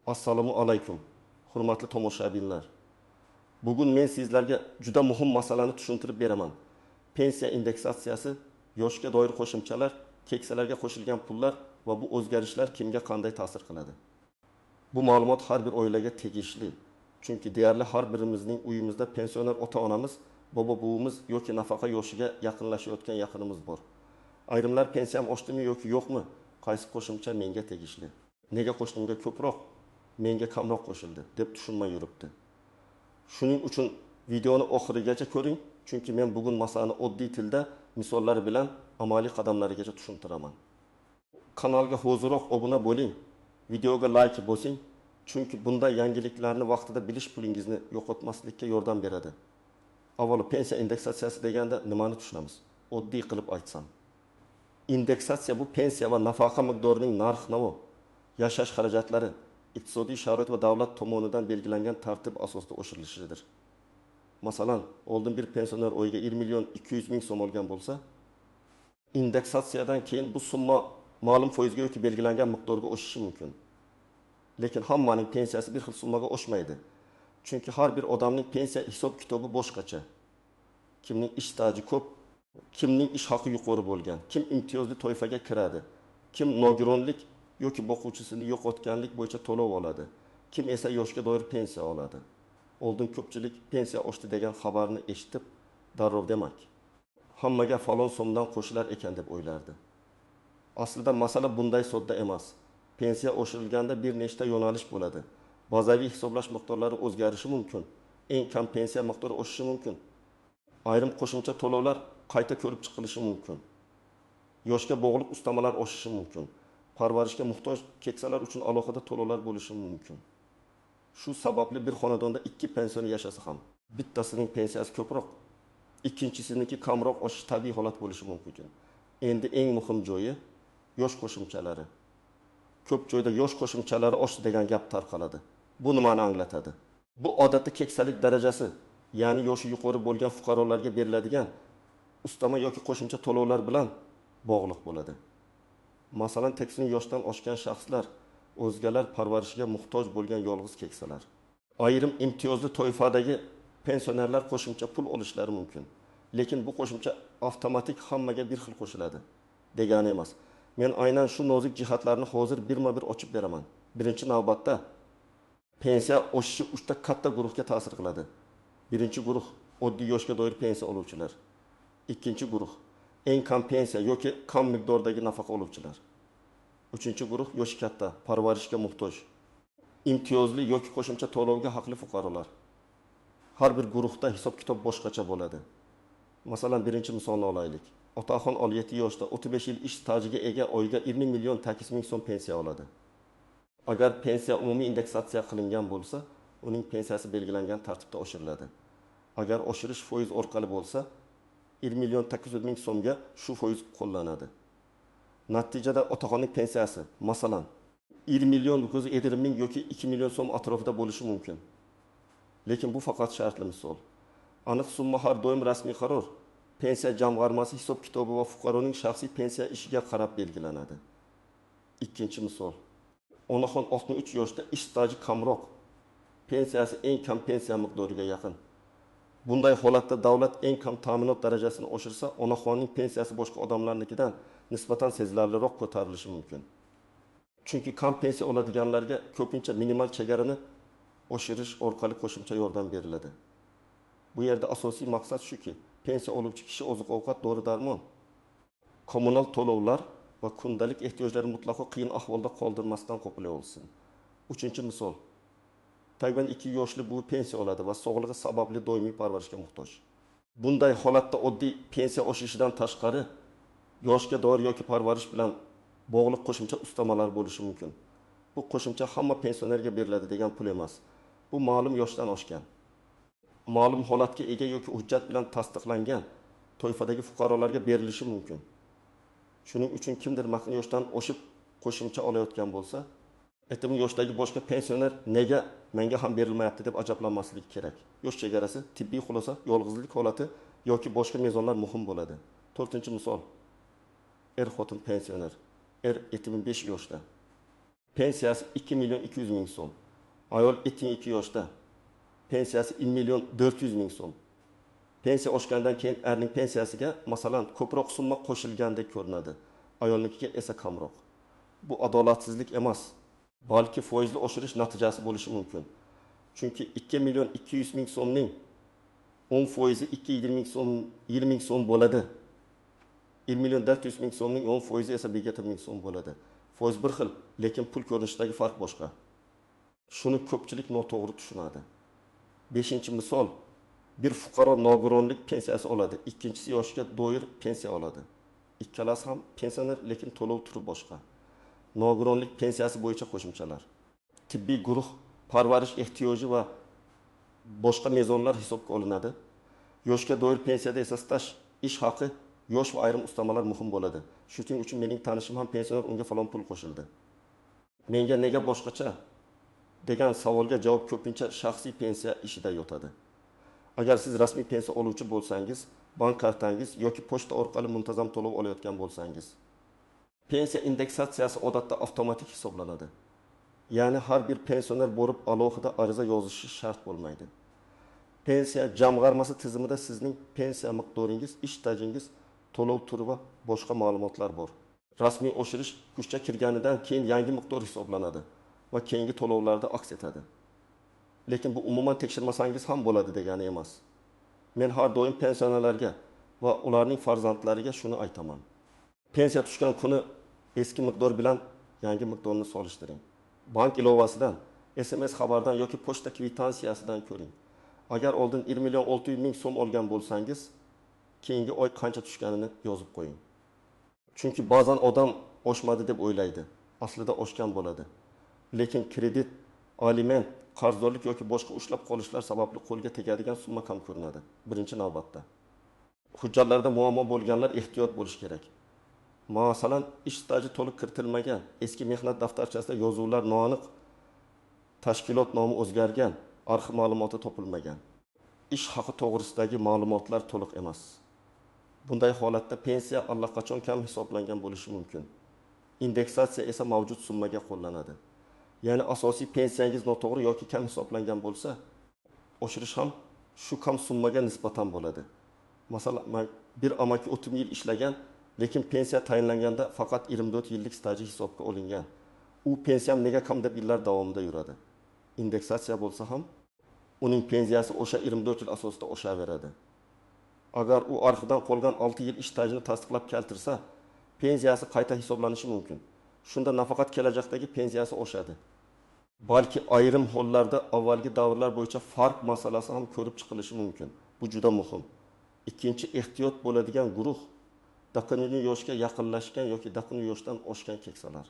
Assalomu alaykum, hurmatli tomoshabinlar. Bugun men sizlarga juda muhim masalani tushuntirib beraman. Pensiya indeksatsiyasi, yoshga doir qo'shimchalar, keksalarga qo'shilgan pullar va bu o'zgarishlar kimga qanday ta'sir qiladi? Bu ma'lumot har bir oilaga tegishli. Chunki deyarli har birimizning uyimizda pensioner ota-onamiz, bobo-buvimiz yoki nafaqa yoshiga yaqinlashayotgan yaqinimiz bor. Ayrimlar pensiyam oshdimi yoki yo'qmi? Qaysi qo'shimcha menga tegishli? Nega qo'shnimga ko'proq, menga kamroq qo'shildi deb tushunmay yuribdi. Shuning uchun videoni oxirigacha ko'ring, chunki men bugun masalani oddiy tilda misollar bilan amaliy qadamlarigacha tushuntiraman. Kanalga hoziroq obuna bo'ling, videoga like bosing, chunki bunday yangiliklarni vaqtida bilish pulingizni yo'qotmaslikka yordam beradi. Avvalo pensiya indeksatsiyasi deganda nimani tushunamiz? Oddiy qilib aytsam, indeksatsiya bu pensiya va nafaqa miqdorining narx-navo, yashash xarajatlari, iqtisodiy sharoit va davlat tomonidan belgilangan tartib asosida oshirilishidir. Masalan, oldin bir pensioner oyiga 1 million 200 ming so'm olgan bo'lsa, indeksatsiyadan keyin bu summa ma'lum foizga yoki belgilangan miqdorga oshishi mumkin. Lekin hammaning pensiyasi bir xil summaga oshmaydi. Chunki har bir odamning pensiya hisob-kitobi boshqacha. Kimning ish staji ko'p, kimning ish haqi yuqori bo'lgan, kim imtiyozli toifaga kiradi, kim nogironlik yoki boquvchisini yo'qotganlik bo'yicha to'lov oladi, kim esa yoshga doir pensiya oladi. Oldin ko'pchilik pensiya oshdi degan xabarni eshitib, darrov demak, hammaga falon so'mdan qo'shilar ekan deb o'ylardi. Aslida masala bunday sodda emas. Pensiya oshirilganda bir nechta yo'nalish bo'ladi. Bazaviy hisoblash miqdorlari o'zgarishi mumkin. Eng kam pensiya miqdori oshishi mumkin. Ayrim qo'shimcha to'lovlar qayta ko'rib chiqilishi mumkin. Yoshga bog'liq ustamalar oshishi mumkin. Parvarishga muhtoj keksalar uchun alohida to'lovlar bo'lishi mumkin. Shu sababli bir xonadonda ikki pensioner yashasa ham, bittasining pensiyasi ko'proq, ikkinchisiniki kamroq oshish tabiiy holat bo'lishi mumkin. Endi eng muhim joyi yosh qo'shimchalari. Ko'p joyda yosh qo'shimchalari oshdi degan gap tarqaladi. Bu nimani anglatadi? Bu odatda keksalik darajasi, ya'ni yoshi yuqori bo'lgan fuqarolarga beriladigan ustama yoki qo'shimcha to'lovlar bilan bog'liq bo'ladi. Masalan, teksini yoshdan oshgan shaxslar, o'zgalar parvarishiga muhtoj bo'lgan yolg'iz keksalar. Ayrim imtiyozli toifadagi pensionerlar qo'shimcha pul olishlari mumkin. Lekin bu qo'shimcha avtomatik hammaga bir xil qo'shiladi degani emas. Men aynan shu nozik jihatlarni hozir birma-bir ochib beraman. Birinchi navbatda pensiya oshishi 3 ta katta guruhga ta'sir qiladi. Birinchi guruh oddiy yoshga doir pensiya oluvchilar. Ikkinchi guruh eng kam pensiya yoki kam miqdordagi nafaqa oluvchilar. Uchinchi guruh yoshi katta, parvarishga muhtoj, imtiyozli yoki qo'shimcha to'lovga haqli fuqarolar. Har bir guruhda hisob-kitob boshqacha bo'ladi. Masalan, birinchi misolni olaylik. Otaxon 17 yoshda 35 yil ish stajiga ega oyiga 20 million 800 ming so'm pensiya oladi. Agar pensiya umumiy indeksatsiya qilingan bo'lsa, uning pensiyasi belgilangan tartibda oshiriladi. Agar oshirish foiz orqali bo'lsa, 1 million 800 ming so'mga shu foiz qo'llanadi. Natijada otaxonning pensiyasi, masalan, 1 million 950 ming yoki 2 million so'm atrofida bo'lishi mumkin. Lekin bu faqat shartli misol. Aniq summa har doim rasmiy qaror, pensiya jamg'armasi hisob-kitobi va fuqaroning shaxsiy pensiya ishiga qarab belgilanadi. Ikkinchi misol. Onaxon 63 yoshda ish staji kamroq, pensiyasi eng kam pensiya miqdoriga yaqin. Bunday holatda davlat eng kam ta'minot darajasini oshirsa, onaxonning pensiyasi boshqa odamlarnikidan nisbatan sezilarliroq ko'tarilishi mumkin. Chunki kam pensiya oladiganlarga ko'pincha minimal chegarani oshirish orqali qo'shimcha yordam beriladi. Bu yerda asosiy maqsad shuki, pensiya oluvchi kishi oziq-ovqat, dori-darmon, kommunal to'lovlar va kundalik ehtiyojlarni mutlaqo qiyin ahvolda qoldirmasdan qoplay olsin. Uchinchi misol. Taqriban 2 yoshli bu pensiya oladi va sog'lig'i sababli doimiy parvarishga muhtoj. Bunday holatda oddiy pensiya oshishidan tashqari, yoshga doir yoki parvarish bilan bog'liq qo'shimcha ustamalar bo'lishi mumkin. Bu qo'shimcha hamma pensionerga beriladi degan pul emas. Bu ma'lum yoshdan oshgan, ma'lum holatga ega yoki hujjat bilan tasdiqlangan toifadagi fuqarolarga berilishi mumkin. Shuning uchun kimdir maqin yoshdan oshib qo'shimcha olayotgan bo'lsa, aytdim yoshdagi boshqa pensioner nega menga ham berilmayapti deb ajablanmasligi kerak. Yosh chegarasi, tibbiy xulosa, yolg'izlik holati yoki boshqa mezonlar muhim bo'ladi. 4-misol. Er-xotin pensioner. Er 75 yoshda. Pensiyasi 2 milyon 200 ming so'm. Ayol 2 yoshda. Pensiyasi 1 milyon 400 ming so'm. Pensiya oshgandan keyin erning pensiyasiga masalan ko'proq summa qo'shilgandek ko'rinadi. Ayolnikiga esa kamroq. Bu adolatsizlik emas, balki foizli oshirish natijasi bo'lishi mumkin. Chunki 2 milyon 200 ming so'mning 10% 220 ming so'm, 20 ming so'm bo'ladi. 1 milyon 400 ming so'mning 10% esa 120 ming so'm bo'ladi. Foiz bir xil, lekin pul ko'rinishidagi farq boshqa. Shuni ko'pchilik noto'g'ri tushunadi. 5-misol, bir fuqaro nogironlik pensiyasi oladi, ikkinchisi yoshga doir pensiya oladi. Ikkalasi ham pensioner, lekin to'lov turi boshqa. Nogironlik pensiyasi bo'yicha qo'shimchalar. Tibbiy guruh, parvarish ehtiyoji va boshqa mezonlar hisobga olinadi. Yoshga doir pensiyada esa staj, ish haqi, yosh va ayrim ustamalar muhim bo'ladi. Shuning uchun mening tanishim ham pensioner, unga falon pul qo'shildi. Menga nega boshqacha degan savolga javob ko'pincha shaxsiy pensiya ishida yotadi. Agar siz rasmiy pensiya oluvchi bo'lsangiz, bank kartangiz yoki pochta orqali muntazam to'lov olayotgan bo'lsangiz, pensiya indeksatsiyasi odatda avtomatik hisoblanadi. Ya'ni har bir pensioner borib alohida ariza yozishi shart bo'lmaydi. Pensiya jamg'armasi tizimida sizning pensiya miqdoringiz, ish stajingiz, to'lov turi va boshqa ma'lumotlar bor. Rasmiy oshirish kuchga kirganidan keyin yangi miqdor hisoblanadi va keyingi to'lovlarda aks etadi. Lekin bu umuman tekshirmasangiz ham bo'ladi degani emas. Men har doim pensionerlarga va ularning farzandlariga shuni aytaman. Pensiya tushgan kuni eski miqdor bilan yangi miqdorni solishtiring. Bank ilovasidan, SMS xabardan yoki pochta kvitansiyasidan ko'ring. Agar oldin 1 milyon 600 ming so'm olgan bo'lsangiz, keyingi oy qancha tushganini yozib qo'ying. Chunki ba'zan odam oshmadi deb o'ylaydi, aslida oshgan bo'ladi. Lekin kredit, aliment, qarzdorlik yoki boshqa ushlab qolishlar sababli qo'lga tegadigan summa kam ko'rinadi. Birinchi navbatda. Hujjatlarda muammo bo'lganlar ehtiyot bo'lish kerak. Masalan, ish staji to'liq kiritilmagan, eski mehnat daftarchasida yozuvlar noaniq, tashkilot nomi o'zgargan, arxiv ma'lumoti topilmagan. Ish haqi to'g'risidagi ma'lumotlar to'liq emas. Bunday holatda pensiya allaqachon kam hisoblangan bo'lishi mumkin. Indeksatsiya esa mavjud summaga qo'llanadi. Ya'ni asosiy pensiyangiz noto'g'ri yoki kam hisoblangan bo'lsa, oshirish ham shu kam summaga nisbatan bo'ladi. Masalan, bir amaki 30 yil ishlagan, lekin pensiya tayinlanganda faqat 24 yillik staji hisobga olingan. U pensiyam nega kam deb yillar davomida yuradi. Indeksatsiya bo'lsa ham uning pensiyasi o'sha 24 yil asosida oshaveradi. Agar u arxivdan qolgan 6 yil ish stajini tasdiqlab keltirsa, pensiyasi qayta hisoblanishi mumkin. Shunda nafaqat kelajakdagi pensiyasi oshadi. Balki ayrim hollarda avvalgi davrlar bo'yicha farq masalasi ham ko'rib chiqilishi mumkin. Bu juda muhim. Ikkinchi ehtiyot bo'ladigan guruh daqiniy yoshga yaqinlashgan yoki daqiniy yoshdan oshgan keksalar.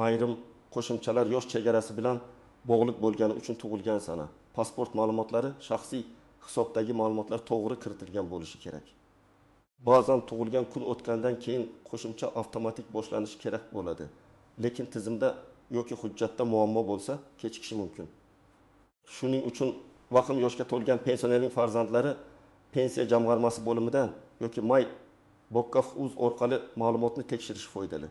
Ayrim qo'shimchalar yosh chegarasi bilan bog'liq bo'lgani uchun tug'ilgan sana, pasport ma'lumotlari, shaxsiy hisobdagi ma'lumotlar to'g'ri kiritilgan bo'lishi kerak. Ba'zan tug'ilgan kun o'tgandan keyin qo'shimcha avtomatik boshlanishi kerak bo'ladi. Lekin tizimda yoki hujjatda muammo bo'lsa, kechikishi mumkin. Shuning uchun vaqim yoshga to'lgan pensionerning farzandlari pensiya jamg'armasi bo'limidan yoki Bokkaf.uz orqali ma'lumotni tekshirish foydali.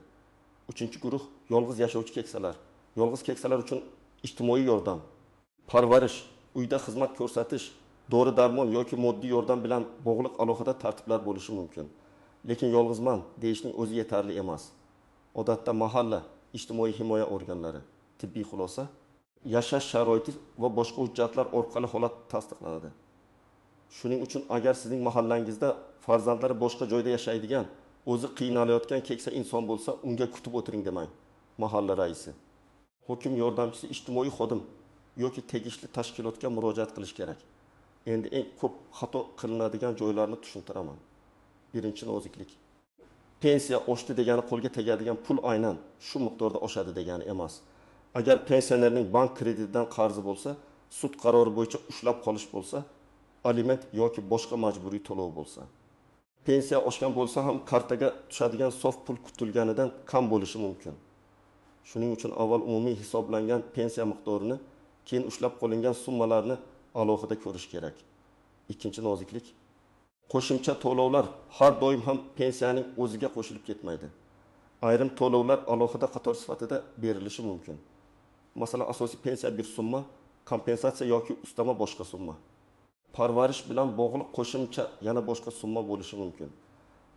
Uchinchi guruh yolg'iz yashovchi keksalar. Yolg'iz keksalar uchun ijtimoiy yordam, parvarish, uyda xizmat ko'rsatish, dori-darmon yoki moddiy yordam bilan bog'liq alohida tartiblar bo'lishi mumkin. Lekin yolg'izman deyishning o'zi yetarli emas. Odatda mahalla, ijtimoiy himoya organlari, tibbiy xulosa, yashash sharoiti va boshqa hujjatlar orqali holat tasdiqlanadi. Shuning uchun agar sizning mahallangizda farzandlari boshqa joyda yashaydigan, o'zi qiynalayotgan keksa inson bo'lsa, unga kutib o'tiring demang. Mahalla raisi, hokim yordamchisi, ijtimoiy xodim yoki tegishli tashkilotga murojaat qilish kerak. Endi eng ko'p xato qilinadigan joylarni tushuntiraman. Birinchi noziklik. Pensiya oshdi degani qo'lga tegadigan pul aynan shu miqdorda oshadi degani emas. Agar pensionerning bank kreditidan qarzi bo'lsa, sud qarori bo'yicha ushlab qolish bo'lsa, aliment yoki boshqa majburiy to'lov bo'lsa. Pensiya oshgan bo'lsa ham kartaga tushadigan sof pul kutilganidan kam bo'lishi mumkin. Shuning uchun avval umumiy hisoblangan pensiya miqdorini, keyin ushlab qolingan summalarni alohida ko'rish kerak. Ikkinchi noziklik. Qo'shimcha to'lovlar har doim ham pensiyaning o'ziga qo'shilib ketmaydi. Ayrim to'lovlar alohida qator sifatida berilishi mumkin. Masalan, asosiy pensiya bir summa, kompensatsiya yoki ustama boshqa summa. Parvarish bilan bog'liq qo'shimcha yana boshqa summa bo'lishi mumkin.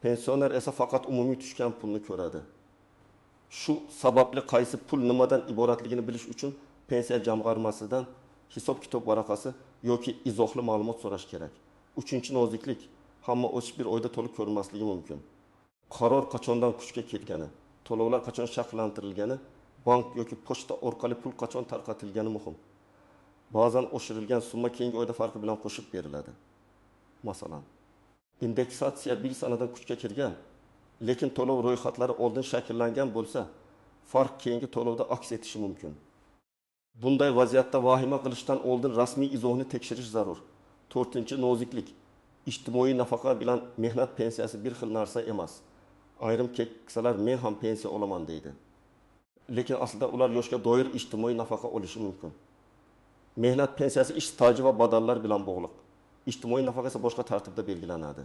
Pensioner esa faqat umumiy tushgan pulni ko'radi. Shu sababli qaysi pul nimadan iboratligini bilish uchun pensiya jamg'armasidan hisob-kitob varaqasi yoki izohli ma'lumot so'rash kerak. Uchinchi noziklik, hamma o'ch bir oyda to'liq ko'rinmasligi mumkin. Qaror qachondan kuchga ketgani, to'lovlar qachon shakllantirilgani, bank yoki pochta orqali pul qachon tarqatilgani muhim. Ba'zan oshirilgan summa keyingi oyda farqi bilan qo'shib beriladi. Masalan, indeksatsiya bir sanadan kuchga kirgan, lekin to'lov ro'yxatlari oldin shakllangan bo'lsa, farq keyingi to'lovda aks etishi mumkin. Bunday vaziyatda vahima qilishdan oldin rasmiy izohni tekshirish zarur. 4-noziklik. Ijtimoiy nafaqa bilan mehnat pensiyasi bir xil narsa emas. Ayrim keksalar men ham pensiya olaman deydi. Lekin aslida ular yoshga doir ijtimoiy nafaqa olishi mumkin. Mehnat pensiyasi ish staji va badallar bilan bog'liq. Ijtimoiy nafaqa esa boshqa tartibda belgilanadi.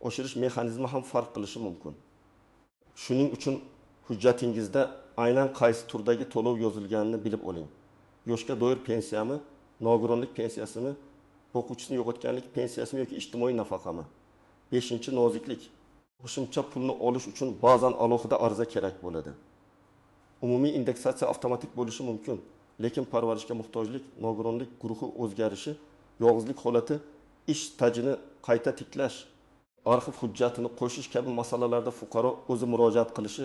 Oshirish mexanizmi ham farq qilishi mumkin. Shuning uchun hujjatingizda aynan qaysi turdagi to'lov yozilganini bilib oling. Yoshga doir pensiyami, nogironlik pensiyasimi, o'quvchisini yo'qotganlik pensiyasimi yoki ijtimoiy nafaqami? 5-noziklik. Qo'shimcha pulni olish uchun ba'zan alohida ariza kerak bo'ladi. Umumiy indeksatsiya avtomatik bo'lishi mumkin, lekin parvarishga muhtojlik, nogironlik guruhi o'zgarishi, yolg'izlik holati, ish stajini qayta tiklash, arxiv hujjatini qo'shish kabi masalalarda fuqaro o'zi murojaat qilishi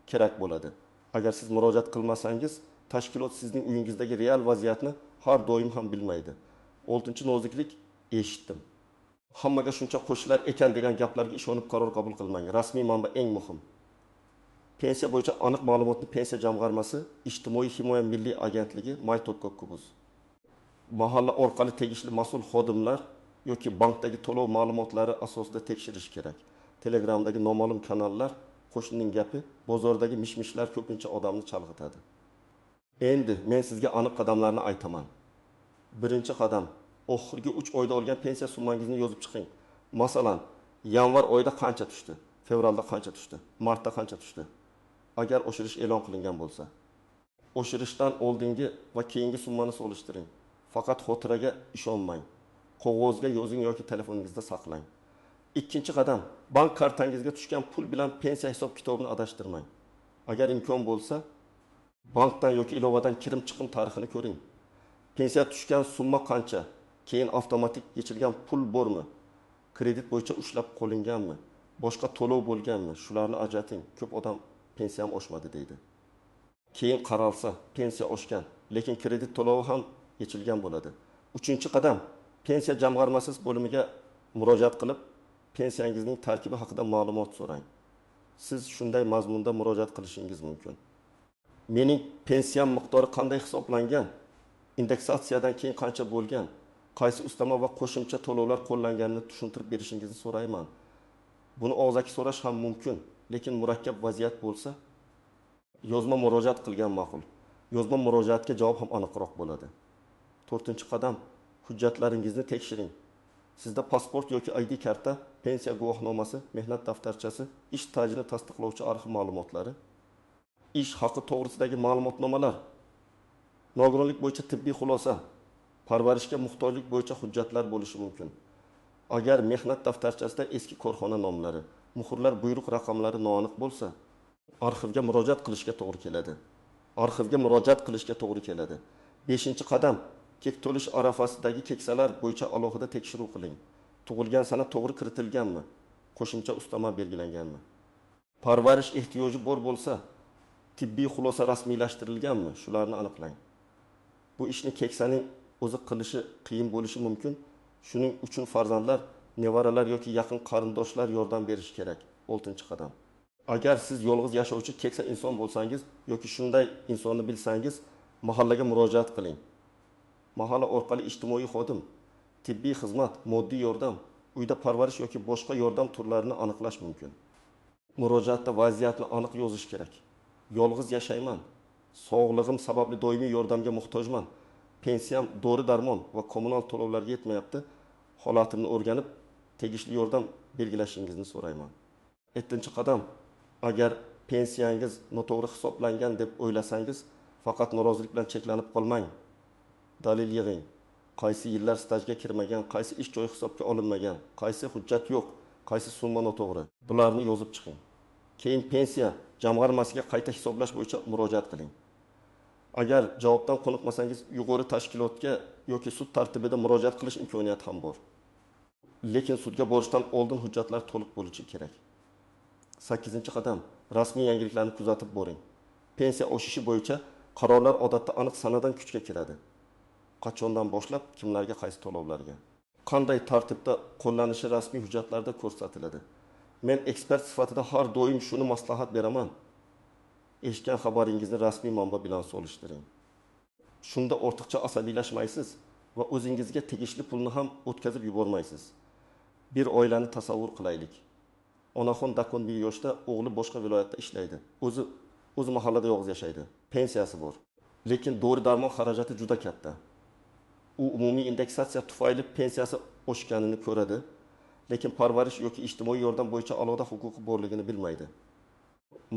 kerak bo'ladi. Agar siz murojaat qilmasangiz, tashkilot sizning uyingizdagi real vaziyatni har doim ham bilmaydi. 6-noziklik, eshitdim. Hammaga shuncha qo'shilar ekan degan gaplarga ishonib qaror qabul qilmang. Rasmiy manba eng muhim. Pensiya bo'yicha aniq ma'lumotni pensiya jamg'armasi, Ijtimoiy himoya milliy agentligi may.kubuz. Mahalla orqali tegishli mas'ul xodimlar yoki bankdagi to'lov ma'lumotlari asosida tekshirish kerak. Telegramdagi noma'lum kanallar, qo'shnining gapi, bozordagi mishmishlar ko'pincha odamni chalg'itadi. Endi men sizga aniq qadamlarni aytaman. Birinchi qadam, oxirgi 3 oyda olgan pensiya summangizni yozib chiqing. Masalan, yanvar oyida qancha tushdi, fevralda qancha tushdi, martda qancha tushdi. Agar oshirish e'lon qilingan bo'lsa, oshirishdan oldingi va keyingi summani solishtiring. Faqat xotiraga ishonmang. Qog'ozga yozing yoki telefoningizda saqlang. Ikkinchi qadam, bank kartangizga tushgan pul bilan pensiya hisob-kitobini adashtirmang. Agar imkon bo'lsa, bankdan yoki ilovadan kirim-chiqim tarixini ko'ring. Pensiya tushgan summa qancha? Keyin avtomatik yechilgan pul bormi? Kredit bo'yicha ushlab qo'linganmi? Boshqa to'lov bo'lganmi? Shularni ajrating. Ko'p odam pensiyam oshmadi deydi. Keyin qaralsa, pensiya oshgan, lekin kredit to'lovi ham yechilgan bo'ladi. 3-qadam, pensiya jamg'armasi bo'limiga murojaat qilib, pensiyangizning tarkibi haqida ma'lumot so'rang. Siz shunday mazmunda murojaat qilishingiz mumkin. Mening pensiyam miqdori qanday hisoblangan? Indeksatsiyadan keyin qancha bo'lgan? Qaysi ustama va qo'shimcha to'lovlar qo'llanganini tushuntirib berishingizni so'rayman. Buni og'zaki so'rash ham mumkin, lekin murakkab vaziyat bo'lsa, yozma murojaat qilgan ma'qul. Yozma murojaatga javob ham aniqroq bo'ladi. 4-qadam, hujjatlaringizni tekshiring. Sizda pasport yoki ID karta, pensiya guvohnomasi, mehnat daftarchasi, ish stajini tasdiqlovchi arxiv ma'lumotlari, ish haqi to'g'risidagi ma'lumotnomalar, nogironlik bo'yicha tibbiy xulosa, parvarishga muhtojlik bo'yicha hujjatlar bo'lishi mumkin. Agar mehnat daftarchasida eski korxona nomlari, muhrlar, buyruq raqamlari noaniq bo'lsa, arxivga murojaat qilishga to'g'ri keladi. 5-qadam, kek to'lish arafasidagi keksalar bo'yicha alohida tekshiruv qiling. Tug'ilgan sana to'g'ri kiritilganmi? Qo'shimcha ustama belgilanganmi? Parvarish ehtiyoji bor bo'lsa, tibbiy xulosa rasmiylashtirilganmi? Shularni aniqlang. Bu ishni keksaning o'zi qilishi qiyin bo'lishi mumkin. Shuning uchun farzandlar, nevaralar yoki yaqin qarindoshlar yordam berishi kerak. 6-qadam. Agar siz yolg'iz yashovchi keksa inson bo'lsangiz yoki shunday insonni bilsangiz, mahallaga murojaat qiling. Mahalla orqali ijtimoiy xodim, tibbiy xizmat, moddiy yordam, uyda parvarish yoki boshqa yordam turlarini aniqlash mumkin. Murojaatda vaziyatni aniq yozish kerak. Yolg'iz yashayman. Sog'lig'im sababli doimiy yordamga muhtojman. Pensiyam, dori-darmon va kommunal to'lovlarga yetmayapti. Holatimni o'rganib, tegishli yordam belgilashingizni so'rayman. 7-qadam, agar pensiyangiz noto'g'ri hisoblangan deb o'ylasangiz, faqat norozilik bilan cheklanib qolmang. Dalil yig'ing. Qaysi yillar stajga kirmagan, qaysi ish joyi hisobga olinmagan, qaysi hujjat yo'q, qaysi summa noto'g'ri. Bularni yozib chiqing. Keyin pensiya jamg'armasiga qayta hisoblash bo'yicha murojaat qiling. Agar javobdan qoniqmasangiz, yuqori tashkilotga yoki sud tartibida murojaat qilish imkoniyati ham bor. Lekin sudga borishdan oldin hujjatlar to'liq bo'lishi kerak. 8-qadam, rasmiy yangiliklarni kuzatib boring. Pensiya oshishi bo'yicha qarorlar odatda aniq sanadan kuchga kiradi. Qachondan boshlab, kimlarga qaysi to'lovlarga, qanday tartibda qo'llanishi rasmiy hujjatlarda ko'rsatiladi. Men ekspert sifatida har doim shuni maslahat beraman. Eshitgan xabaringizni rasmiy manba bilan solishtiring. Shunda ortiqcha asabiylashmaysiz va o'zingizga tegishli pulni ham o'tkazib yubormaysiz. Bir oilani tasavvur qilaylik. Onaxon Dakon bir yoshda, o'g'li boshqa viloyatda ishlaydi. O'zi mahallada yolg'iz yashaydi. Pensiyasi bor. Lekin dori-darmon xarajati juda katta. U umumiy indeksatsiya tufayli pensiyasi oshganini ko'radi, lekin parvarish yoki ijtimoiy yordam bo'yicha alohida huquqi borligini bilmaydi.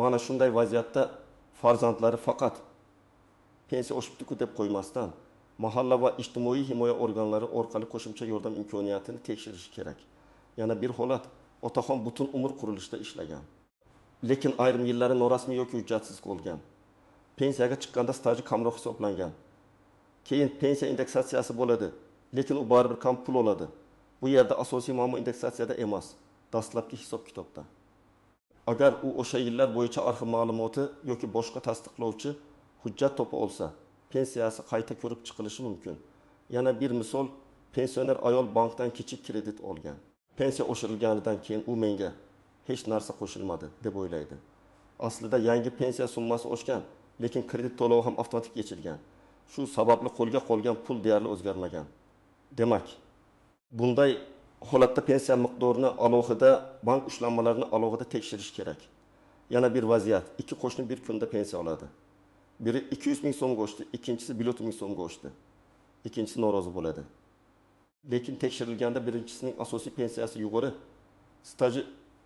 Mana shunday vaziyatda farzandlari faqat pensiya oshibdi-ku deb qo'ymasdan, mahalla va ijtimoiy himoya organlari orqali qo'shimcha yordam imkoniyatini tekshirishi kerak. Yana bir holat, otaxon butun umr qurilishda ishlagan. Lekin ayrim yillari norasmiy yoki hujjatsiz qolgan. Pensiyaga chiqqanda staji kamroq hisoblangan. Keyin pensiya indeksatsiyasi bo'ladi, lekin u baribir kam pul oladi. Bu yerda asosiy muammo indeksatsiyada emas, dastlabki hisob-kitobda. Agar u o'sha yillar bo'yicha arxiv ma'lumoti yoki boshqa tasdiqlovchi hujjat topa olsa, pensiyasi qayta ko'rib chiqilishi mumkin. Yana bir misol, pensioner ayol bankdan kichik kredit olgan. Pensiya oshirilganidan keyin u menga hech narsa qo'shilmadi deb o'ylaydi. Aslida yangi pensiya summasi oshgan, lekin kredit to'lovi ham avtomatik yechilgan. Shu sababli qo'lga qolgan pul deyarli o'zgarmagan. Demak, bunday holatda pensiya miqdorini alohida, bank ushlanmalarini alohida tekshirish kerak. Yana bir vaziyat, ikki qo'shni bir kunda pensiya oladi. Biri 200 ming so'mga oshdi, ikkinchisi 130 ming so'mga oshdi. Ikkinchisi norozi bo'ladi. Lekin tekshirilganda birinchisining asosiy pensiyasi yuqori, staji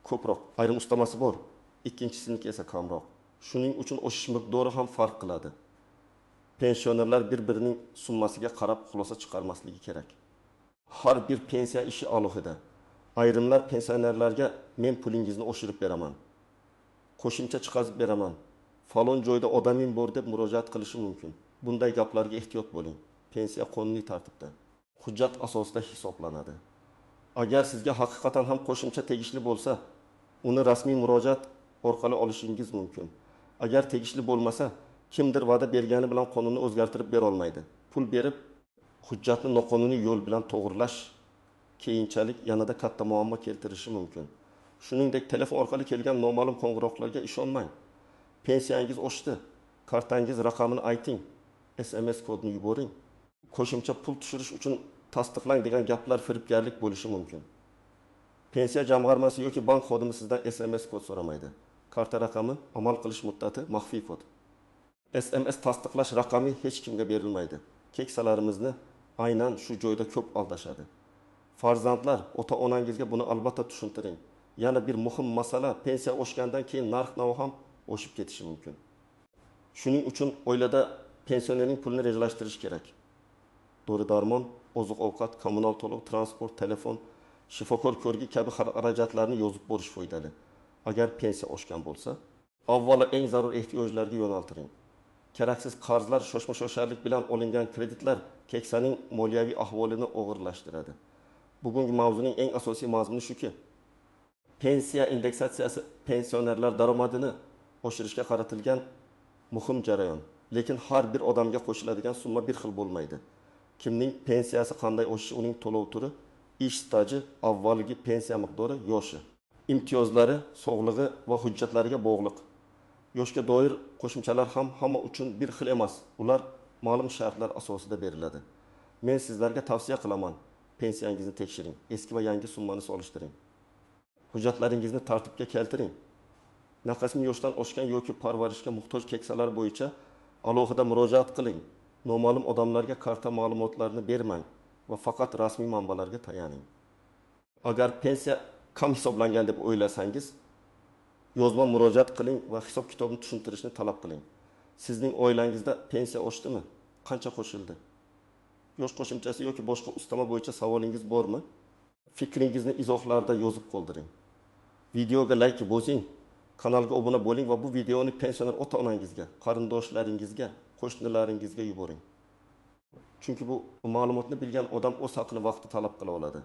ko'proq, ayrim ustamasi bor. Ikkinchisiniki esa kamroq. Shuning uchun oshish miqdori ham farq qiladi. Pensionerlar bir-birining summasiga qarab xulosa chiqarmasligi kerak. Har bir pensiya ishi alohida. Ayrimlar pensionerlarga men pulingizni oshirib beraman, qo'shimcha chiqazib beraman, falon joyda odamim bor deb murojaat qilishi mumkin. Bunday gaplarga ehtiyot bo'ling. Pensiya qonuniy tartibda, hujjat asosida hisoblanadi. Agar sizga haqiqatan ham qo'shimcha tegishli bo'lsa, uni rasmiy murojaat orqali olishingiz mumkin. Agar tegishli bo'lmasa, kimdir va'da bergani bilan qonunni o'zgartirib bera olmaydi. Pul berib, hujjatni noqonuniy yo'l bilan to'g'rilash keyinchalik yanada katta muammo keltirishi mumkin. Shuningdek, telefon orqali kelgan noma'lum qo'ng'iroqlarga ishonmang. Pensiyangiz oshdi, kartangiz raqamini ayting, SMS kodini yuboring. Qo'shimcha pul tushirish uchun tasdiqlang degan gaplar firibgarlik bo'lishi mumkin. Pensiya jamg'armasi yoki bank xodimi sizdan SMS kod so'ramaydi. Karta raqami, amal qilish muddati, maxfiy kod. SMS tasdiqlash raqami hech kimga berilmaydi. Keksalarimizni aynan shu joyda ko'p aldashadi. Farzandlar, ota-onangizga buni albatta tushuntiring. Yana bir muhim masala, pensiya oshgandan keyin narx-navo ham oshib ketishi mumkin. Shuning uchun oilada pensionerning pulini rejalashtirish kerak. Dori-darmon, oziq-ovqat, kommunal to'lov, transport, telefon, shifokor ko'rgi kabi xarajatlarni yozib borish foydali. Agar pensiya oshgan bo'lsa, avvalo eng zarur ehtiyojlarga yo'naltiring. Keraksiz qarzlar, shoshma-shosharlik bilan olingan kreditlar keksaning moliyaviy ahvolini og'irlashtiradi. Bugungi mavzuning eng asosiy mazmuni shuki, pensiya indeksatsiyasi pensionerlar daromadini oshirishga qaratilgan muhim jarayon. Lekin har bir odamga qo'shiladigan summa bir xil bo'lmaydi. Kimning pensiyasi qanday oshishi, uning to'lov turi, ish staji, avvalgi pensiya miqdori, yoshi, imtiyozlari, sog'lig'i va hujjatlariga bog'liq. Yoshga doir qo'shimchalar ham hamma uchun bir xil emas. Ular ma'lum shartlar asosida beriladi. Men sizlarga tavsiya qilaman. Pensiyangizni tekshiring, eski va yangi summani solishtiring. Hujjatlaringizni tartibga keltiring. Naqasmi yoshdan oshgan yoki parvarishga muhtoj keksalar bo'yicha alohida murojaat qiling. Noma'lum odamlarga karta ma'lumotlarini bermang va faqat rasmiy manbalarga tayaning. Agar pensiya kam hisoblangan deb o'ylasangiz, yozma murojaat qiling va hisob kitobni tushuntirishni talab qiling. Sizning oilangizda pensiya oshdimi? Qancha qo'shildi? Yosh qo'shimchasi yoki boshqa ustama bo'yicha savolingiz bormi? Fikringizni izohlarda yozib qoldiring. Videoga like bosing, kanalga obuna bo'ling va bu videoni pensioner ota-onangizga, qarindoshlaringizga, qo'shnilaringizga yuboring. Chunki bu ma'lumotni bilgan odam o'z haqini vaqti talab qila oladi.